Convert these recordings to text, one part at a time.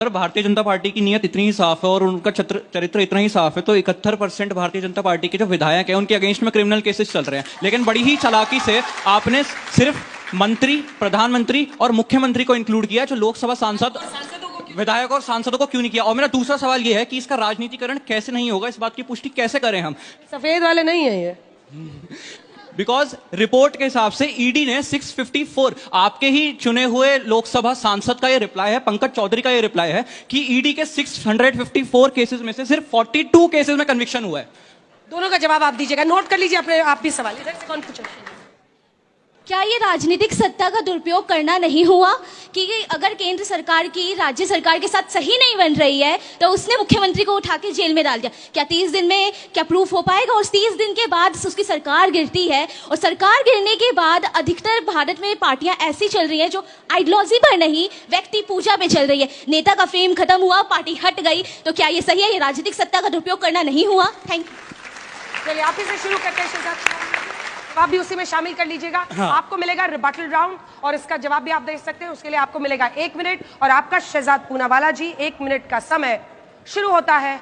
अगर भारतीय जनता पार्टी की नीयत इतनी ही साफ है और उनका चरित्र इतना ही साफ है तो 71% भारतीय जनता पार्टी के जो विधायक हैं उनके अगेंस्ट में क्रिमिनल केसेस चल रहे हैं। लेकिन बड़ी ही चालाकी से आपने सिर्फ मंत्री, प्रधानमंत्री और मुख्यमंत्री को इंक्लूड किया, जो लोकसभा सांसद, विधायक और सांसदों को क्यों नहीं किया? और मेरा दूसरा सवाल यह है कि इसका राजनीतिकरण कैसे नहीं होगा, इस बात की पुष्टि कैसे करें हम? सफेद वाले नहीं है ये। बिकॉज रिपोर्ट के हिसाब से ईडी ने 654, आपके ही चुने हुए लोकसभा सांसद का ये रिप्लाई है, पंकज चौधरी का ये रिप्लाई है कि ईडी के 654 केसेस में से सिर्फ 42 केसेस में कन्विक्शन हुआ है। दोनों का जवाब आप दीजिएगा, नोट कर लीजिए अपने आप भी सवाल। इधर से कौन पूछा? क्या ये राजनीतिक सत्ता का दुरुपयोग करना नहीं हुआ कि अगर केंद्र सरकार की राज्य सरकार के साथ सही नहीं बन रही है तो उसने मुख्यमंत्री को उठा के जेल में डाल दिया? क्या 30 दिन में क्या प्रूफ हो पाएगा? और 30 दिन के बाद उसकी सरकार गिरती है और सरकार गिरने के बाद अधिकतर भारत में पार्टियां ऐसी चल रही है जो आइडियोलॉजी पर नहीं, व्यक्ति पूजा पे चल रही है। नेता का फेम खत्म हुआ, पार्टी हट गई, तो क्या ये सही है? ये राजनीतिक सत्ता का दुरुपयोग करना नहीं हुआ? Thank you. चलिए आप ही से शुरू करते हैं शहजाद, आप भी उसी में शामिल कर लीजिएगा। हाँ। आपको मिलेगा रिबटल राउंड और इसका जवाब भी आप दे सकते हैं। उसके लिए आपको मिलेगा 1 मिनट और आपका शहजाद पूनावाला जी 1 मिनट का समय शुरू होता है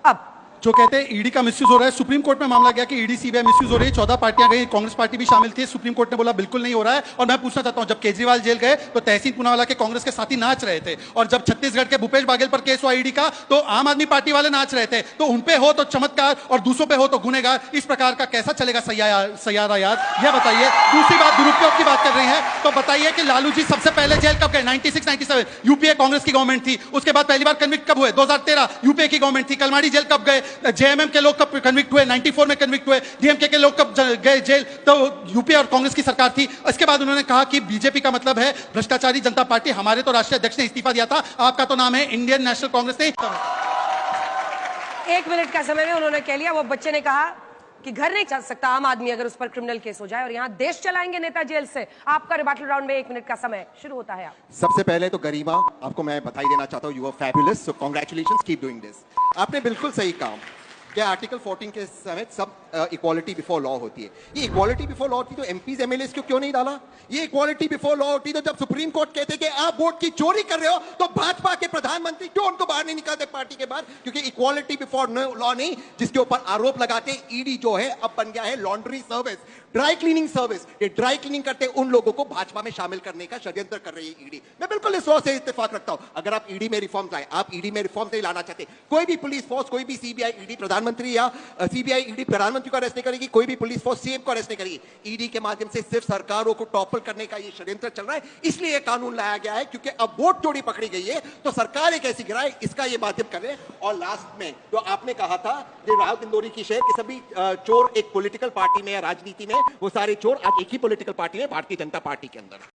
अब। जो कहते हैं ईडी का मिसयूज हो रहा है, सुप्रीम कोर्ट में मामला गया कि ईडी सीबीआई मिसयूज हो रही है। 14 पार्टियां गई, कांग्रेस पार्टी भी शामिल थी। सुप्रीम कोर्ट ने बोला बिल्कुल नहीं हो रहा है। और मैं पूछना चाहता हूं, जब केजरीवाल जेल गए तो तहसीन पूनावाला के कांग्रेस के साथी नाच रहे थे, और जब छत्तीसगढ़ के भूपेश बाघेल पर केस हुआ ईडी का तो आम आदमी पार्टी वाले नाच रहे थे। तो उन पे हो तो चमत्कार और दूसरों पे हो तो गुनेगार, इस प्रकार का कैसा चलेगा सैयारा यार? यह बताइए। दूसरी बात, दुरुपयोग की बात कर रही है तो बताइए कि लालू जी सबसे पहले जेल कब गए? 96-97 यूपीए कांग्रेस की गवर्नमेंट थी। उसके बाद पहली बार कन्विक्ट कब हुए? 2013 यूपीए की गवर्नमेंट थी। कलमाड़ी जेल कब गए? जेएमएम के लोग कब कन्विक्ट हुए? 94 में कन्विक्ट हुए। डीएमके के लोग कब गए जेल? तो यूपीए और कांग्रेस की सरकार थी। इसके बाद उन्होंने कहा कि बीजेपी का मतलब है भ्रष्टाचारी जनता पार्टी। हमारे तो राष्ट्रीय अध्यक्ष ने इस्तीफा दिया था, आपका तो नाम है इंडियन नेशनल कांग्रेस ने। 1 मिनट का समय में उन्होंने कह लिया। वो बच्चे ने कहा कि घर नहीं चल सकता आम आदमी अगर उस पर क्रिमिनल केस हो जाए, और यहाँ देश चलाएंगे नेता जेल से। आपका रिबटल राउंड में 1 मिनट का समय शुरू होता है। आप सबसे पहले तो गरिमा, आपको मैं बधाई देना चाहता हूँ। You are fabulous, so congratulations, keep doing this. आपने बिल्कुल सही काम। क्या आर्टिकल 14 के समेत सब इक्वालिटी बिफोर लॉ होती है? ये इक्वालिटी बिफोर लॉ होती तो एमपीज एमएलएस को क्यों नहीं डाला? ये इक्वालिटी बिफोर लॉ होती तो जब सुप्रीम कोर्ट कहते कि आप वोट की चोरी कर रहे हो तो भाजपा के प्रधानमंत्री क्यों उनको बाहर नहीं निकालते पार्टी के बाहर? क्योंकि इक्वालिटी बिफोर लॉ नहीं, जिसके ऊपर आरोप लगाते ईडी जो है अब बन गया है laundry service, dry cleaning service. ये ड्राई क्लीनिंग करते उन लोगों को भाजपा में शामिल करने का षड्यंत्र कर रही है ईडी। मैं बिल्कुल इस लॉ से इत्तेफाक रखता हूं। अगर आप ईडी में रिफॉर्म लाए, आप ईडी में रिफॉर्म नहीं लाना चाहते, कोई भी पुलिस फोर्स, कोई भी सीबीआई ईडी प्रधानमंत्री या सीबीआई ईडी प्रधानमंत्री को अरेस्ट नहीं करेगी, कोई भी पुलिस फोर्स सीएम को अरेस्ट नहीं करेगी। ईडी के माध्यम से सिर्फ सरकारों को टॉपल करने का ये षड्यंत्र चल रहा है। इसलिए ये कानून लाया गया है, क्योंकि अब वोट चोरी पकड़ी गई है तो सरकार एक ऐसी गिराए, इसका ये माध्यम कर रहे हैं। और लास्ट में जो आपने कहा था राहत इंदौरी की शेर कि सभी चोर एक पॉलिटिकल पार्टी में या राजनीति में, वो सारे चोर आज एक ही पॉलिटिकल पार्टी में, भारतीय जनता पार्टी के अंदर।